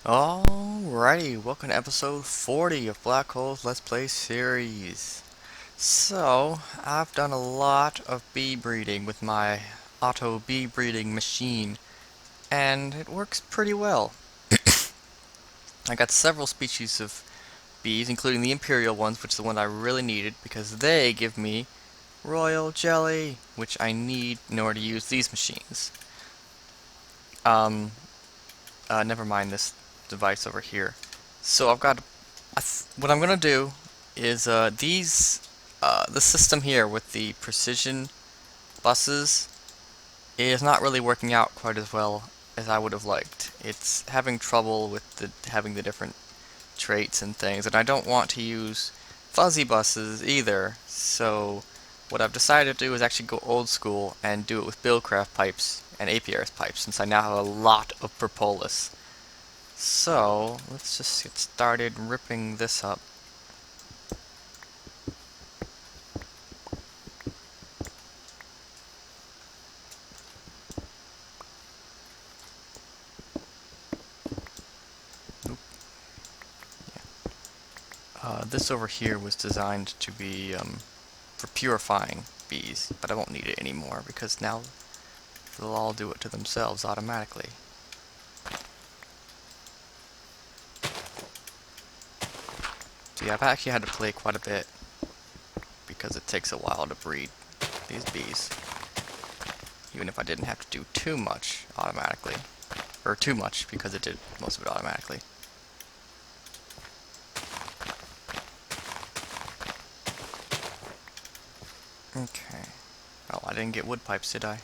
Alrighty, welcome to episode 40 of Black Holes Let's Play series. So, I've done a lot of bee breeding with my auto bee breeding machine, and it works pretty well. I got several species of bees, including the imperial ones, which is the one I really needed, because they give me royal jelly, which I need in order to use these machines. Um, Never mind this device over here. So I've got what I'm gonna do is the system here with the precision buses is not really working out quite as well as I would have liked. It's having trouble with having the different traits and things, and I don't want to use fuzzy buses either. So what I've decided to do is actually go old school and do it with Billcraft pipes and APRS pipes, since I now have a lot of propolis. So let's just get started ripping this up. This over here was designed to be for purifying bees, but I won't need it anymore because now they'll all do it to themselves automatically. See, I've actually had to play quite a bit because it takes a while to breed these bees, even if I didn't have to do too much automatically, or too much because it did most of it automatically. Okay. Oh, I didn't get wood pipes, did I?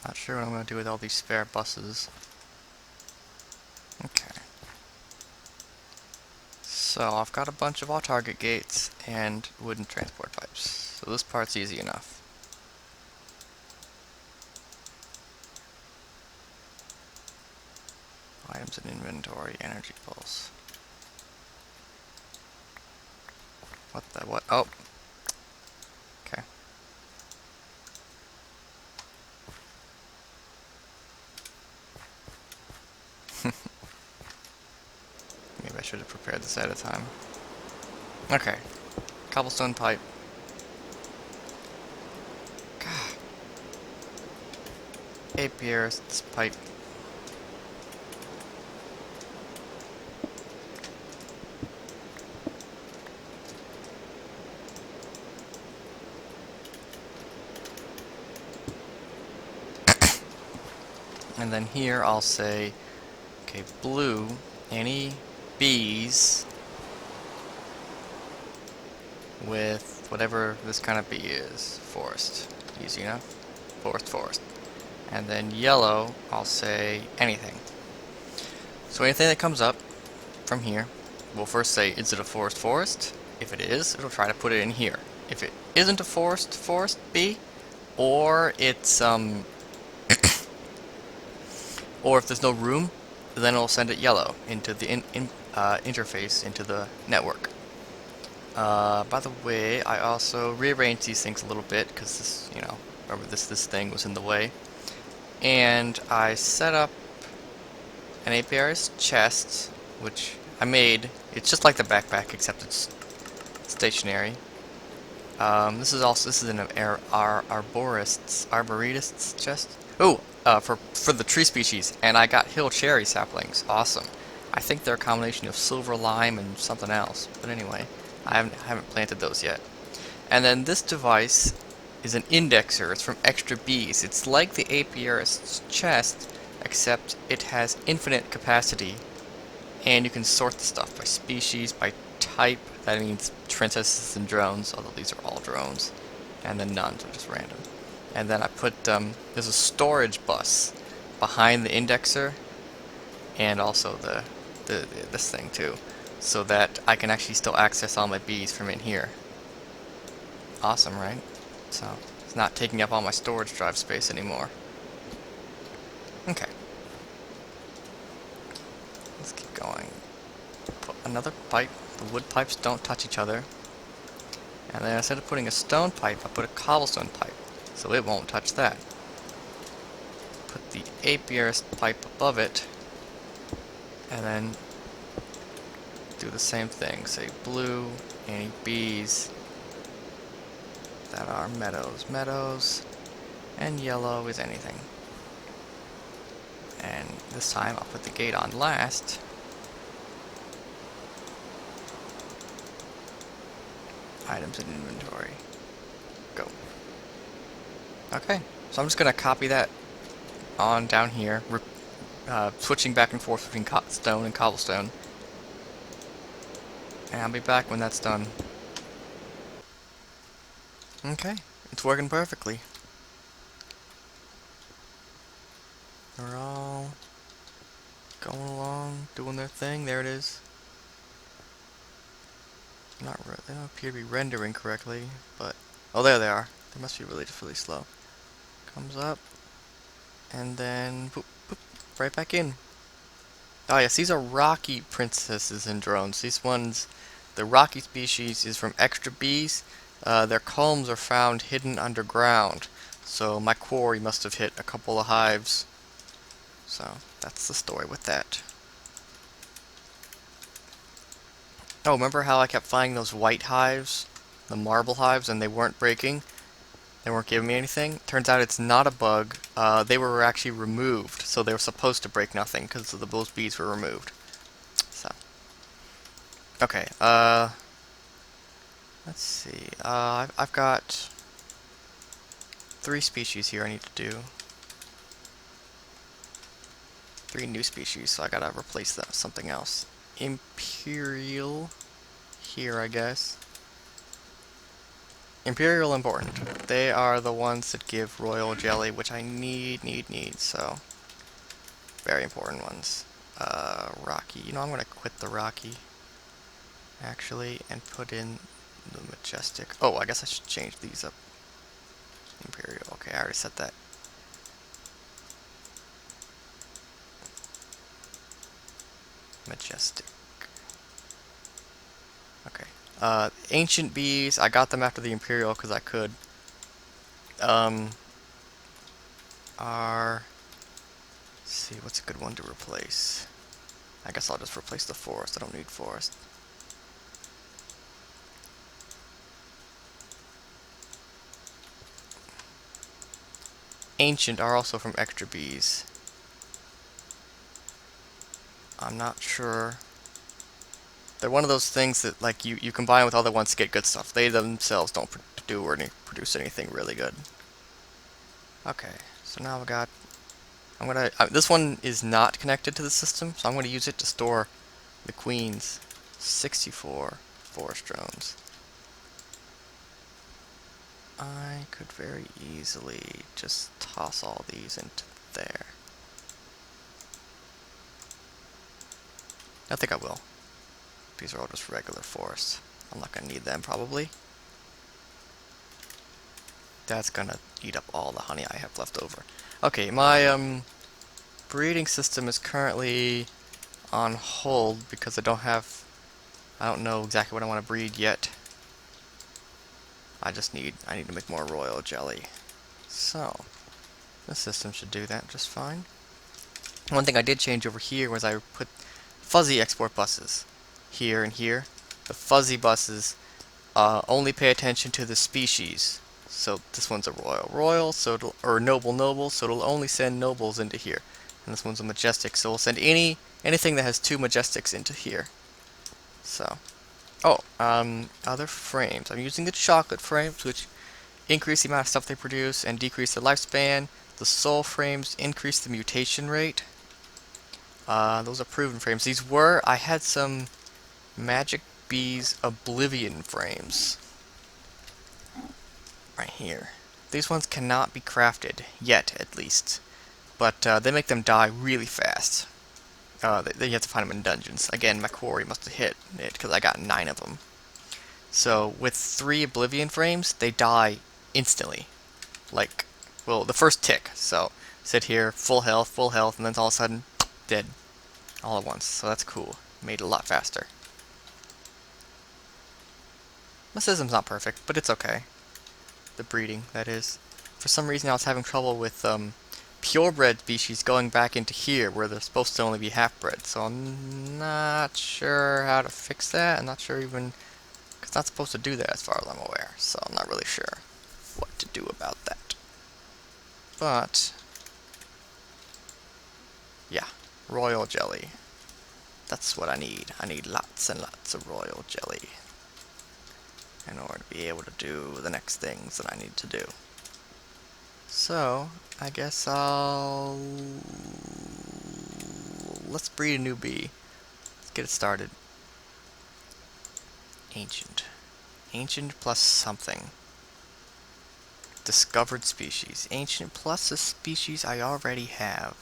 Not sure what I'm going to do with all these spare buses. Okay. So I've got a bunch of all-target gates and wooden transport pipes. So this part's easy enough. Items in inventory, energy pulse. What the what? Oh. Okay. Maybe I should have prepared this ahead of time. Okay. Cobblestone pipe. God. Apiarist's pipe. And then here I'll say, okay, blue, any bees with whatever this kind of bee is. Forest. Easy enough. Forest. And then yellow, I'll say anything. So anything that comes up from here, we'll first say, is it a forest? If it is, it'll try to put it in here. If it isn't a forest bee, or it's or if there's no room, then it'll send it yellow into the interface into the network. By the way, I also rearranged these things a little bit because this, remember this thing was in the way, and I set up an Apiarist chest, which I made. It's just like the backpack except it's stationary. This is an arborist's chest. Oh, for the tree species, and I got hill cherry saplings. Awesome. I think they're a combination of silver lime and something else. But anyway, I haven't planted those yet. And then this device is an indexer. It's from Extra Bees. It's like the apiarist's chest, except it has infinite capacity, and you can sort the stuff by species, by type. That means princesses and drones, although these are all drones, and then none, so just random. And then I put there's a storage bus behind the indexer, and also this thing too. so that I can actually still access all my bees from in here. Awesome, right? So it's not taking up all my storage drive space anymore. Okay, let's keep going. Put another pipe. The wood pipes don't touch each other. And then instead of putting a stone pipe, I put a cobblestone pipe, so it won't touch that. Put the apiarist pipe above it, and then do the same thing. Say blue, any bees that are meadows, and yellow is anything. And this time I'll put the gate on last. Items in inventory. Go. Okay, so I'm just gonna copy that on down here, switching back and forth between stone and cobblestone. And I'll be back when that's done. Okay, it's working perfectly. They're all going along, doing their thing. There it is. They don't appear to be rendering correctly, but oh, there they are. They must be really slow. Comes up, and then boop, boop, right back in. Oh yes, these are rocky princesses and drones. These ones, the rocky species is from extra bees. Their combs are found hidden underground, so my quarry must have hit a couple of hives. So that's the story with that. Oh, remember how I kept finding those white hives? The marble hives, and they weren't breaking? They weren't giving me anything? Turns out it's not a bug. They were actually removed, so they were supposed to break nothing because those bees were removed. So, okay, let's see. I've got 3 species here I need to do. 3 new species, so I gotta replace them with something else. Imperial here, I guess. Imperial important. They are the ones that give royal jelly, which I need, so very important ones. Rocky. You know, I'm gonna quit the Rocky, actually, and put in the Majestic. Oh, I guess I should change these up. Imperial. Okay, I already set that. Majestic. Okay. Ancient bees. I got them after the Imperial because I could. Are. Let's see, what's a good one to replace? I guess I'll just replace the forest. I don't need forest. Ancient are also from extra bees. I'm not sure. They're one of those things that, like, you combine with other ones to get good stuff. They themselves don't produce anything really good. Okay, so now this one is not connected to the system, so I'm gonna use it to store the queens. 64 forest drones. I could very easily just toss all these into there. I think I will. These are all just regular forests. I'm not gonna need them, probably. That's gonna eat up all the honey I have left over. Okay, my breeding system is currently on hold because I don't know exactly what I want to breed yet. I need to make more royal jelly. So, this system should do that just fine. One thing I did change over here was I put fuzzy export buses here and here. The fuzzy buses only pay attention to the species. So this one's a royal, or noble, so it'll only send nobles into here. And this one's a majestic, so we'll send anything that has 2 majestics into here. So, other frames. I'm using the chocolate frames, which increase the amount of stuff they produce and decrease their lifespan. The soul frames increase the mutation rate. Those are proven frames. I had some Magic Bees Oblivion frames. Right here. These ones cannot be crafted, yet at least. But they make them die really fast. you have to find them in dungeons. Again, my quarry must have hit it because I got 9 of them. So with 3 Oblivion frames, they die instantly. Like, well, the first tick. So sit here, full health, and then all of a sudden, dead, all at once. So that's cool. Made it a lot faster. My system's not perfect, but it's okay. The breeding, that is. For some reason, I was having trouble with purebred species going back into here, where they're supposed to only be half-bred. So I'm not sure how to fix that. I'm not sure even, because it's not supposed to do that as far as I'm aware. So I'm not really sure what to do about that. But yeah, royal jelly. That's what I need. I need lots and lots of royal jelly in order to be able to do the next things that I need to do. So, I guess let's breed a new bee. Let's get it started. Ancient. Ancient plus something. Discovered species. Ancient plus a species I already have.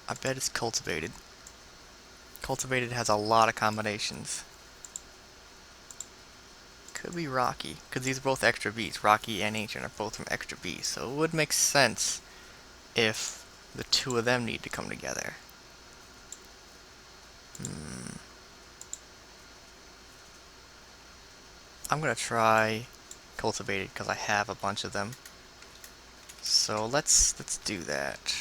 I bet it's cultivated. Cultivated has a lot of combinations. Could be Rocky, because these are both extra bees. Rocky and Ancient are both from extra bees, so it would make sense if the 2 of them need to come together. I'm gonna try cultivated because I have a bunch of them. So let's do that.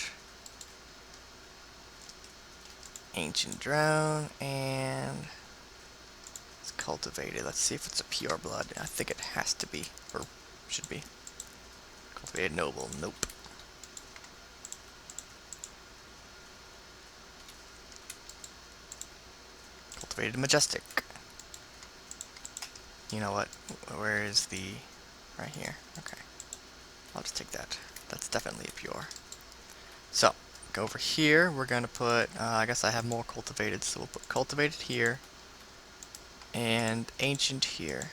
Ancient drone and it's cultivated. Let's see if it's a pure blood. I think it has to be, or should be. Cultivated noble. Nope. Cultivated majestic. You know what? Where is the... right here. Okay. I'll just take that. That's definitely a pure. So, go over here. We're going to put... I guess I have more cultivated, so we'll put cultivated here. And ancient here.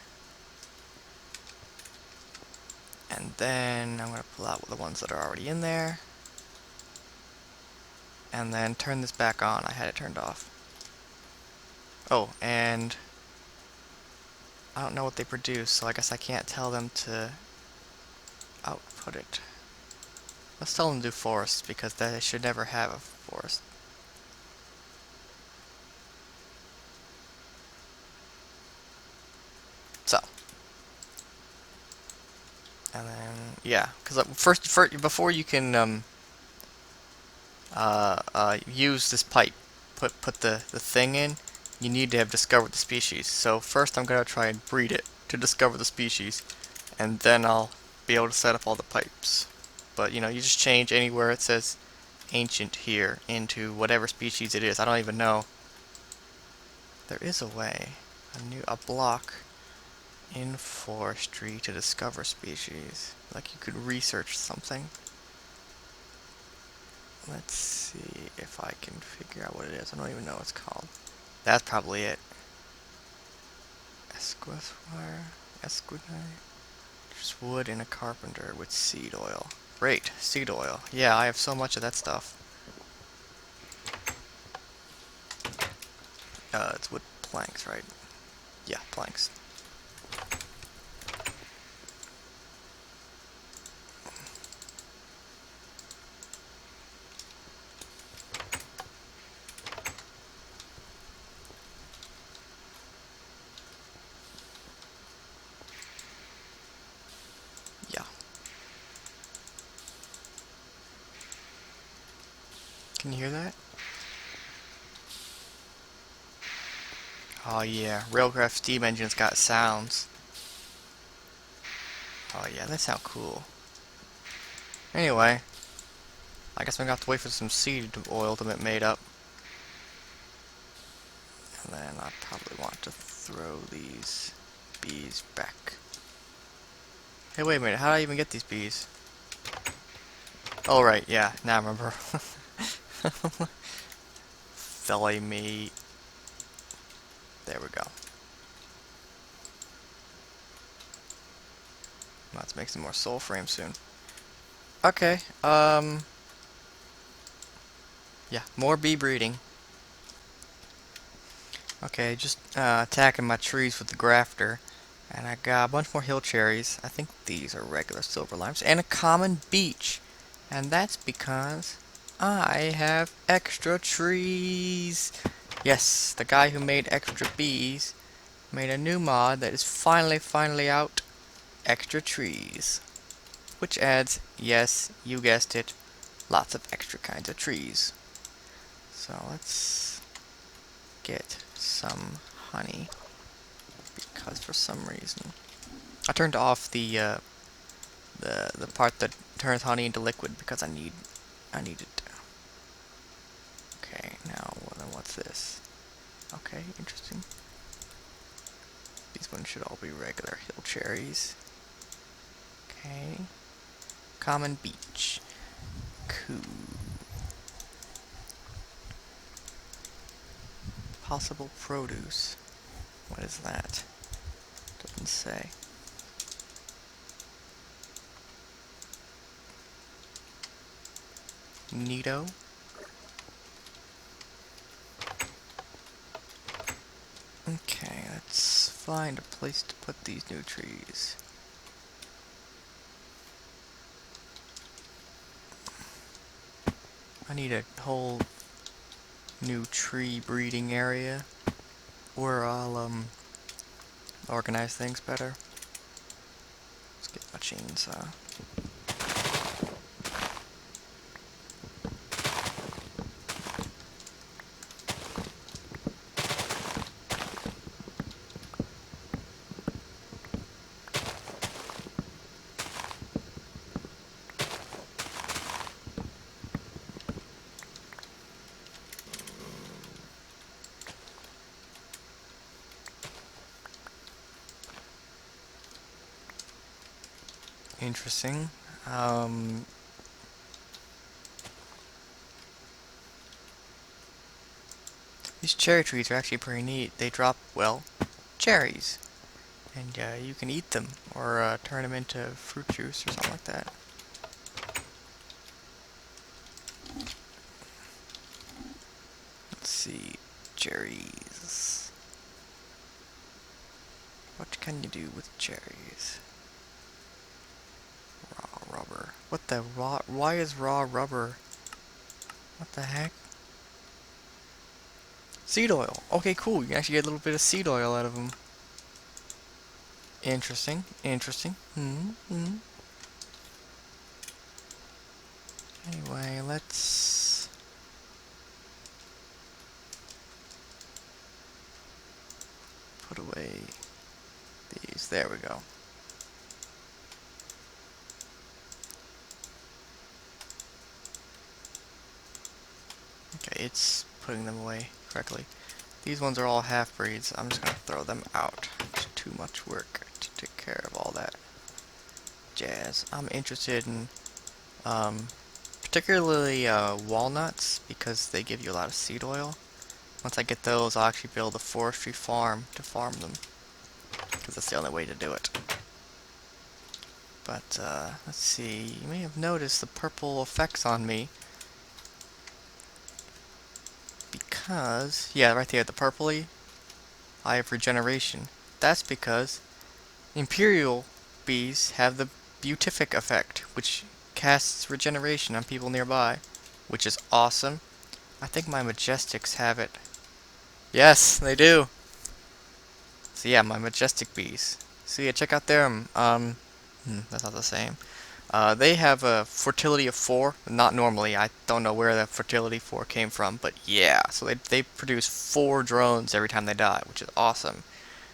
And then I'm going to pull out the ones that are already in there. And then turn this back on. I had it turned off. Oh, and... I don't know what they produce, so I guess I can't tell them to output it. Let's tell them to do forests, because they should never have a forest. So. And then, yeah, because first, before you can use this pipe, put the thing in, you need to have discovered the species. So first I'm going to try and breed it to discover the species, and then I'll be able to set up all the pipes. But, you know, you just change anywhere it says ancient here into whatever species it is. I don't even know. There is a way. A block in forestry to discover species. Like you could research something. Let's see if I can figure out what it is. I don't even know what it's called. That's probably it. Esquire? Esquidine? Just wood and a carpenter with seed oil. Great, seed oil. Yeah, I have so much of that stuff. It's wood planks, right? Yeah, planks. Yeah. Can you hear that? Oh yeah, Railcraft steam engines got sounds. Oh yeah, they sound cool. Anyway, I guess I'm gonna have to wait for some seed oil to get made up. And then I probably want to throw these bees back. Hey, wait a minute, how did I even get these bees? Oh right, yeah, now I remember. Fillet meat. There we go. Let's make some more soul frames soon. Okay, yeah, more bee breeding. Okay, just attacking my trees with the grafter. And I got a bunch more hill cherries. I think these are regular silver limes. And a common beech. And that's because I have extra trees. Yes, the guy who made extra bees made a new mod that is finally out. Extra trees. Which adds, yes, you guessed it, lots of extra kinds of trees. So let's get some honey. Because for some reason I turned off the part that turns honey into liquid because I need it. Okay, now then what's this? Okay, interesting. These ones should all be regular hill cherries. Okay. Common beech. Cool. Possible produce. What is that? Doesn't say. Neato. Okay, let's find a place to put these new trees. I need a whole new tree breeding area where I'll organize things better. Let's get my chainsaw. Interesting. Um, these cherry trees are actually pretty neat. They drop, well, cherries. And you can eat them or turn them into fruit juice or something like that. Let's see. Cherries. What can you do with cherries? Raw rubber. What the raw? Why is raw rubber? What the heck? Seed oil. Okay, cool. You can actually get a little bit of seed oil out of them. Interesting. Interesting. Anyway, let's put away these. There we go. Okay, it's putting them away correctly. These ones are all half-breeds. I'm just gonna throw them out. It's too much work to take care of all that jazz. I'm interested in particularly walnuts because they give you a lot of seed oil. Once I get those, I'll actually build a forestry farm to farm them because that's the only way to do it. But let's see. You may have noticed the purple effects on me because, yeah, right there, the purpley. I have regeneration. That's because Imperial bees have the beatific effect, which casts regeneration on people nearby, which is awesome. I think my Majestics have it. Yes, they do. So yeah, my Majestic bees. So yeah, check out their that's not the same. They have a fertility of 4. Not normally. I don't know where that fertility 4 came from, but yeah. So they produce 4 drones every time they die, which is awesome.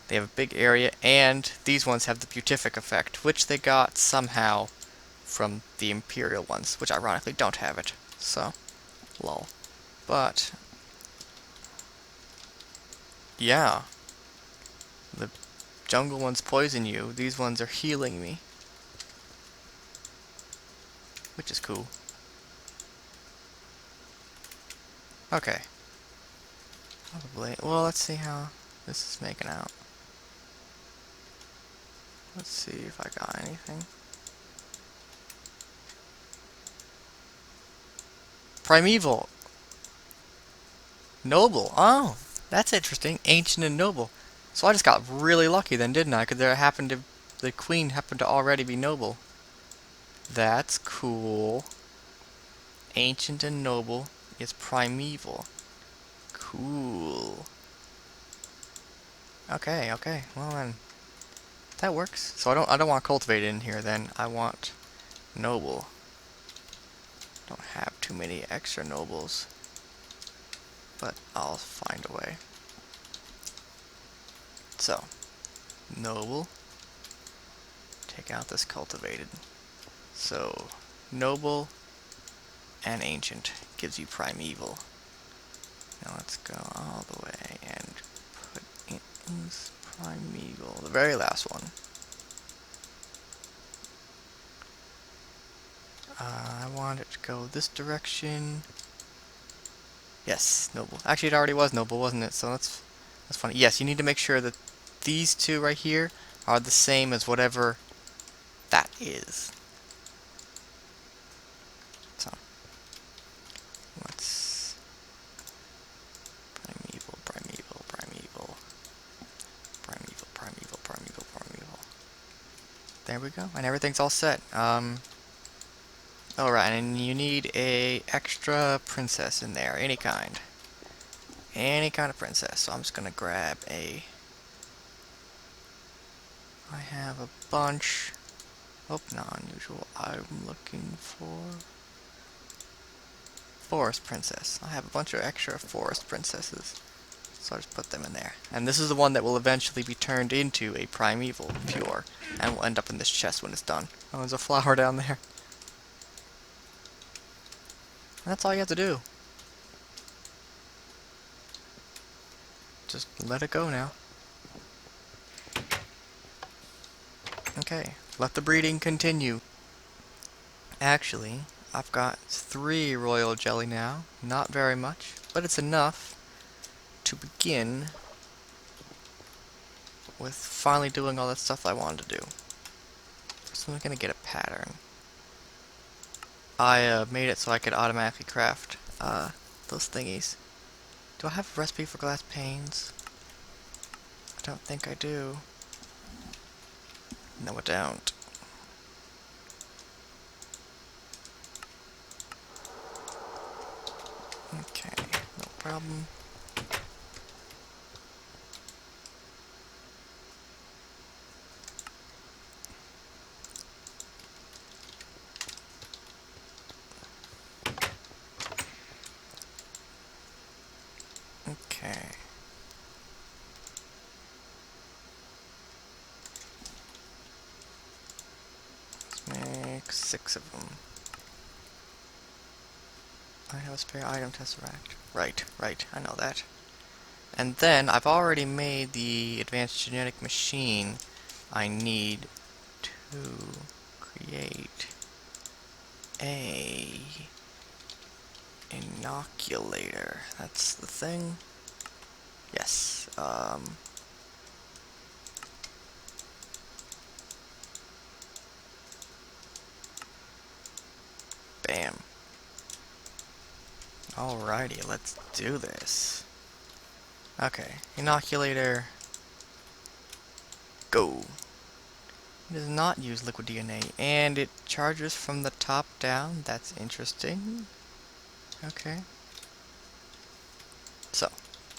They have a big area, and these ones have the beatific effect, which they got somehow from the Imperial ones, which ironically don't have it. So, lol. But, yeah. The jungle ones poison you. These ones are healing me. Which is cool. Okay. Probably. Well, let's see how this is making out. Let's see if I got anything. Primeval. Noble. Oh, that's interesting. Ancient and noble. So I just got really lucky then, didn't I? Because the queen happened to already be noble. That's cool. Ancient and noble is primeval. Cool. Okay, okay. Well then, that works. So I don't want cultivated in here then. I want noble. Don't have too many extra nobles, but I'll find a way. So, noble. Take out this cultivated. So, noble and ancient gives you primeval. Now let's go all the way and put in primeval, the very last one. I want it to go this direction. Yes, noble. Actually, it already was noble, wasn't it? So that's funny. Yes, you need to make sure that these two right here are the same as whatever that is. So let's primeval, primeval, primeval, primeval, primeval, primeval, primeval. There we go, and everything's all set. Alright, and you need a extra princess in there, any kind. Any kind of princess. So I'm just gonna grab a... I have a bunch. Oh, not unusual. I'm looking for... Forest princess. I have a bunch of extra forest princesses. So I'll just put them in there. And this is the one that will eventually be turned into a primeval pure. And will end up in this chest when it's done. Oh, there's a flower down there. And that's all you have to do. Just let it go now. Okay, let the breeding continue. Actually, I've got 3 royal jelly now. Not very much, but it's enough to begin with finally doing all that stuff I wanted to do. So I'm gonna get a pattern. I made it so I could automatically craft those thingies. Do I have a recipe for glass panes? I don't think I do. No, I don't. Okay, no problem. Okay. Let's make 6 of them. I have a spare item tesseract. Right, I know that. And then, I've already made the advanced genetic machine I need to create a inoculator. That's the thing. Yes. Bam. Alrighty, let's do this. Okay, inoculator. Go. It does not use liquid DNA, and it charges from the top down. That's interesting. Okay. So,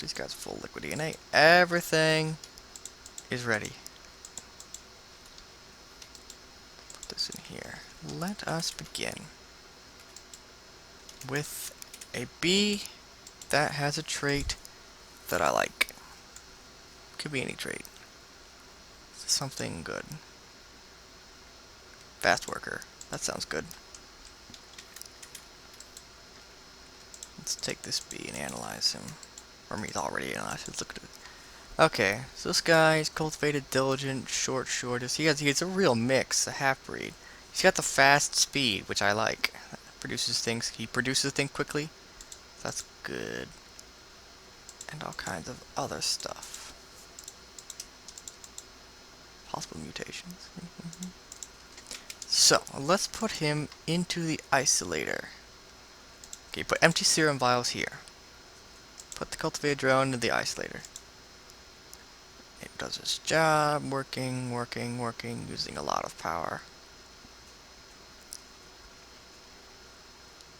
these guys are full liquid DNA. Everything is ready. Put this in here. Let us begin with a bee that has a trait that I like. Could be any trait. Something good. Fast worker. That sounds good. Let's take this bee and analyze him. Or he's already analyzed. Let's look at it. Okay, so this guy is cultivated, diligent, shortest. He's a real mix, a half-breed. He's got the fast speed, which I like. He produces things quickly. That's good. And all kinds of other stuff. Possible mutations. So, let's put him into the isolator. Okay, put empty serum vials here. Put the cultivated drone into the isolator. It does its job, working, using a lot of power.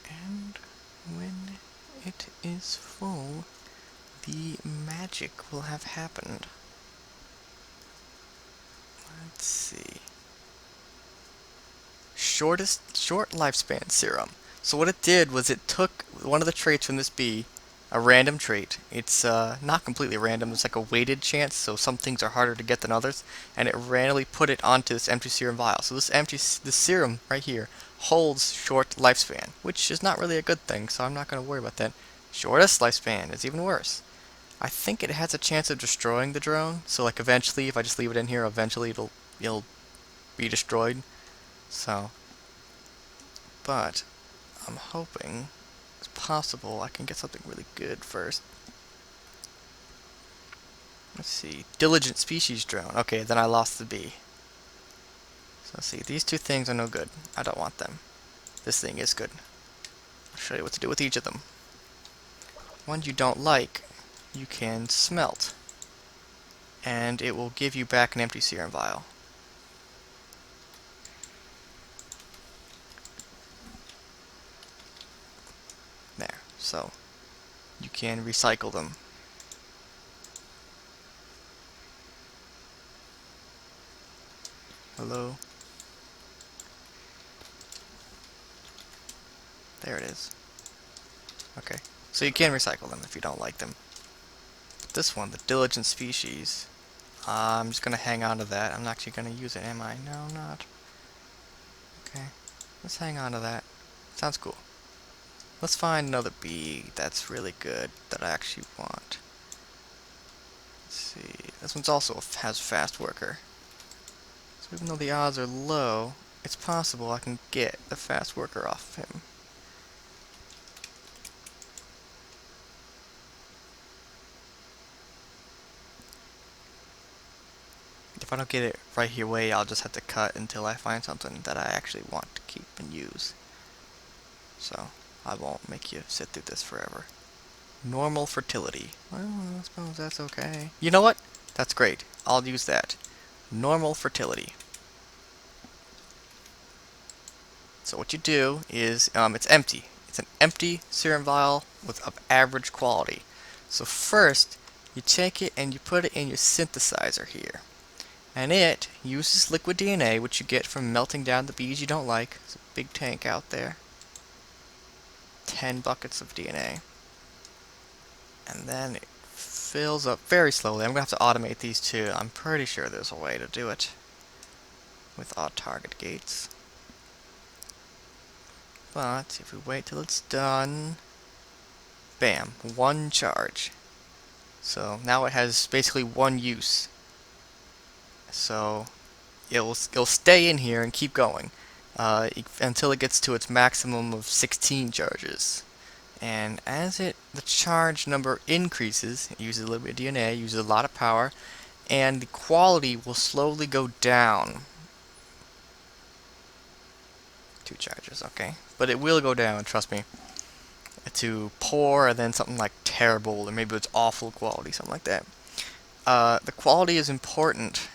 And when it is full, the magic will have happened. Let's see. Short lifespan serum. So what it did was it took one of the traits from this bee, a random trait. It's not completely random. It's like a weighted chance, so some things are harder to get than others, and it randomly put it onto this empty serum vial. So this serum right here holds short lifespan, which is not really a good thing. So I'm not going to worry about that. Shortest lifespan is even worse. I think it has a chance of destroying the drone. So like eventually, if I just leave it in here, eventually it'll be destroyed. So, but I'm hoping it's possible I can get something really good first. Let's see, diligent species drone. Okay, then I lost the bee. So let's see, these two things are no good. I don't want them. This thing is good. I'll show you what to do with each of them. One you don't like, you can smelt, and it will give you back an empty serum vial. There, so you can recycle them. Hello? There it is. Okay, so you can recycle them if you don't like them. But this one, the diligent species, I'm just going to hang on to that. I'm not actually going to use it, am I? No, I'm not. Okay, let's hang on to that. Sounds cool. Let's find another bee that's really good that I actually want. Let's see, this one's also has fast worker. So even though the odds are low, it's possible I can get the fast worker off of him. If I don't get it right here away, I'll just have to cut until I find something that I actually want to keep and use. So, I won't make you sit through this forever. Normal fertility. Well, I suppose that's okay. You know what? That's great. I'll use that. Normal fertility. So what you do is, it's empty. It's an empty serum vial of average quality. So first, you take it and you put it in your synthesizer here. And it uses liquid DNA, which you get from melting down the bees you don't like. There's a big tank out there. 10 buckets of DNA. And then it fills up very slowly. I'm going to have to automate these too. I'm pretty sure there's a way to do it with odd target gates. But if we wait till it's done, bam, one charge. So now it has basically one use. So it'll stay in here and keep going until it gets to its maximum of 16 charges. And as the charge number increases, it uses a little bit of DNA, uses a lot of power, and the quality will slowly go down. 2 charges, okay. But it will go down, trust me. To poor, and then something like terrible, or maybe it's awful quality, something like that. The quality is important.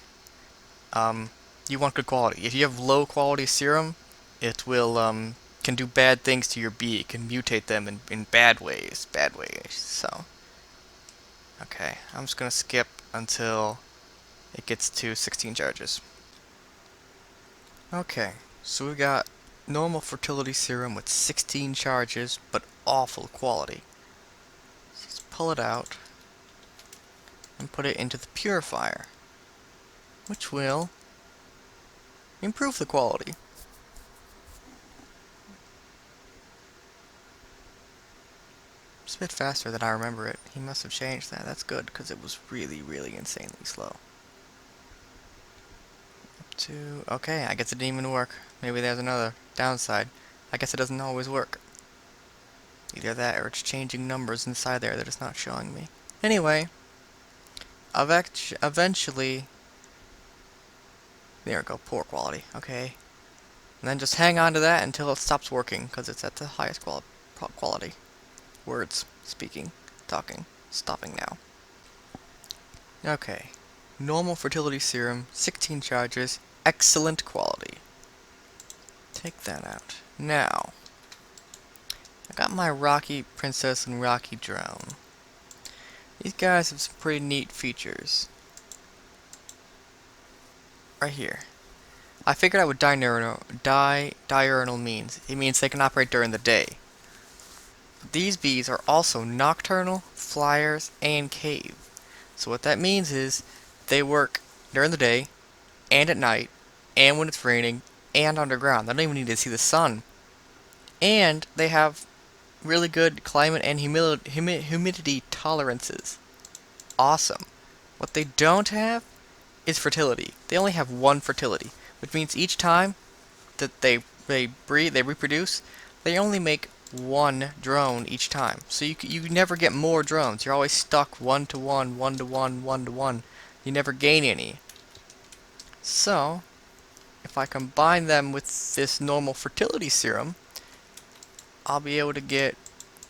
You want good quality. If you have low quality serum, it will can do bad things to your bee. It can mutate them in bad ways. So, okay, I'm just gonna skip until it gets to 16 charges. Okay, so we got normal fertility serum with 16 charges, but awful quality. Let's pull it out and put it into the purifier, which will improve the quality. It's a bit faster than I remember it. He must have changed that. That's good, because it was really, really insanely slow. Up to... Okay, I guess it didn't even work. Maybe there's another downside. I guess it doesn't always work. Either that, or it's changing numbers inside there that it's not showing me. Anyway, eventually... There we go, poor quality. Okay. And then just hang on to that until it stops working, because it's at the highest quality. Words, speaking, talking, stopping now. Okay. Normal fertility serum, 16 charges, excellent quality. Take that out. Now, I got my Rocky Princess and Rocky Drone. These guys have some pretty neat features. Right here. I figured out what diurnal means. It means they can operate during the day. But these bees are also nocturnal, flyers, and cave. So what that means is they work during the day, and at night, and when it's raining, and underground. They don't even need to see the sun. And they have really good climate and humidity tolerances. Awesome. What they don't have is fertility. They only have one fertility, which means each time that they reproduce, they only make one drone each time. So you never get more drones. You're always stuck 1 to 1, 1 to 1, 1 to 1. You never gain any. So, if I combine them with this normal fertility serum, I'll be able to get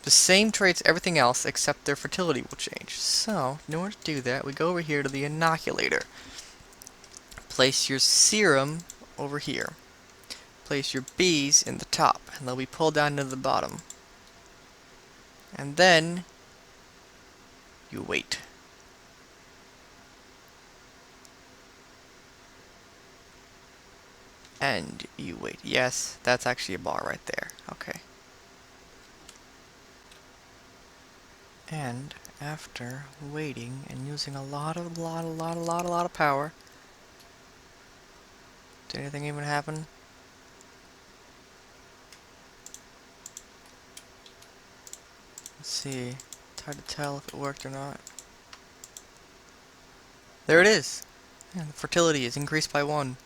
the same traits, everything else, except their fertility will change. So, in order to do that, we go over here to the inoculator. Place your serum over here. Place your bees in the top, and they'll be pulled down to the bottom. And then, you wait. And you wait. Yes, that's actually a bar right there. Okay. And after waiting and using a lot of power, did anything even happen? Let's see. It's hard to tell if it worked or not. There it is! Yeah, the fertility is increased by 1.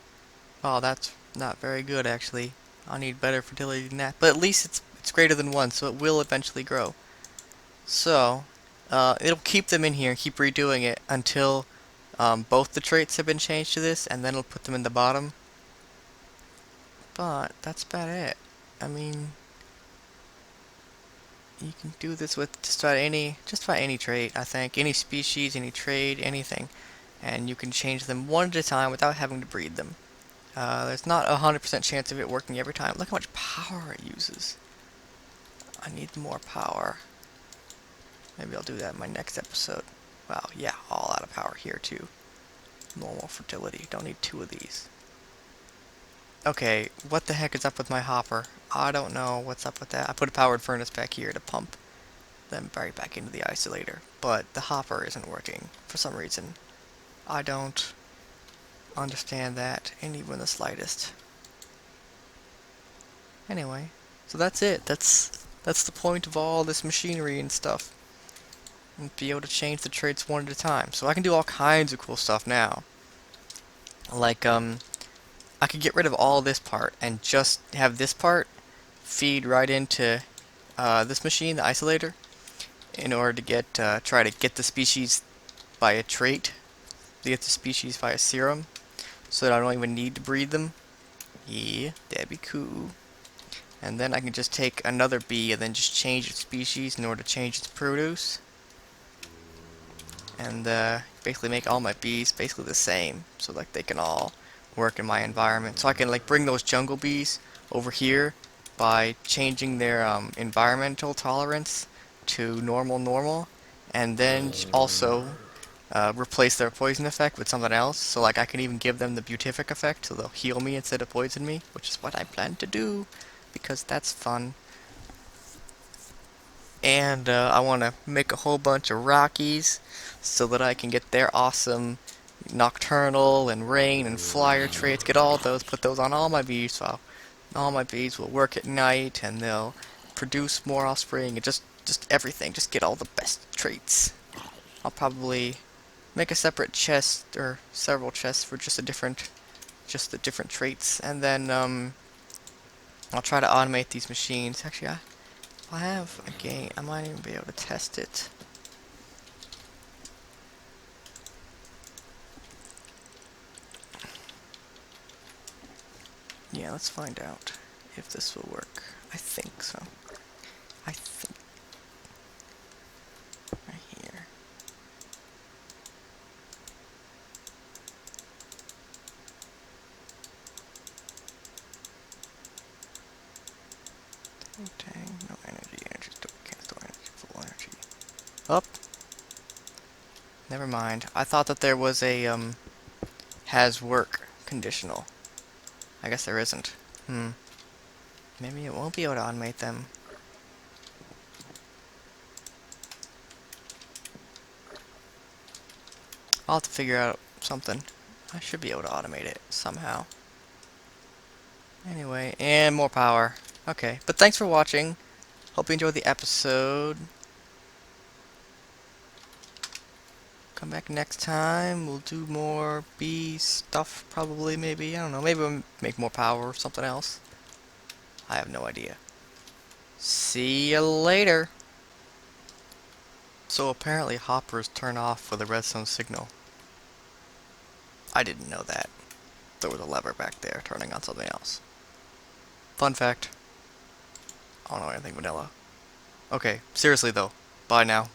Oh, that's not very good, actually. I'll need better fertility than that. But at least it's greater than 1, so it will eventually grow. So, it'll keep them in here and keep redoing it until both the traits have been changed to this, and then it'll put them in the bottom. But that's about it. I mean, you can do this with just about any trait, I think. Any species, any trait, anything. And you can change them one at a time without having to breed them. There's not a 100% chance of it working every time. Look how much power it uses. I need more power. Maybe I'll do that in my next episode. Wow, yeah, all out of power here too. Normal fertility. Don't need 2 of these. Okay, what the heck is up with my hopper? I don't know what's up with that. I put a powered furnace back here to pump them right back into the isolator. But the hopper isn't working for some reason. I don't understand that in even the slightest. Anyway, so that's it. That's the point of all this machinery and stuff. And be able to change the traits one at a time. So I can do all kinds of cool stuff now. Like, I could get rid of all this part and just have this part feed right into this machine, the isolator, in order to try to get the species by a trait, to get the species by a serum, so that I don't even need to breed them. Yeah, that'd be cool. And then I can just take another bee and then just change its species in order to change its produce. And basically make all my bees basically the same, so like they can all work in my environment. So I can like bring those jungle bees over here by changing their environmental tolerance to normal, and then also replace their poison effect with something else. So like I can even give them the beatific effect, so they'll heal me instead of poison me, which is what I plan to do because that's fun. And I want to make a whole bunch of Rockies so that I can get their awesome nocturnal and rain and flyer traits, get all those, put those on all my bees, so all my bees will work at night and they'll produce more offspring and just everything, just get all the best traits. I'll probably make a separate chest or several chests for just the different traits, and then I'll try to automate these machines. Actually, I have a game. I might even be able to test it. Yeah, let's find out if this will work. I think so. I think right here. Dang, no energy, energy store, can't store energy, full energy. Up. Never mind. I thought that there was a, has work conditional. I guess there isn't. Maybe it won't be able to automate them. I'll have to figure out something. I should be able to automate it somehow. Anyway, and more power. Okay, but thanks for watching. Hope you enjoyed the episode. Come back next time. We'll do more bee stuff, probably, maybe. I don't know. Maybe we'll make more power or something else. I have no idea. See you later. So apparently hoppers turn off for the redstone signal. I didn't know that. There was a lever back there turning on something else. Fun fact. I don't know anything vanilla. Okay, seriously though. Bye now.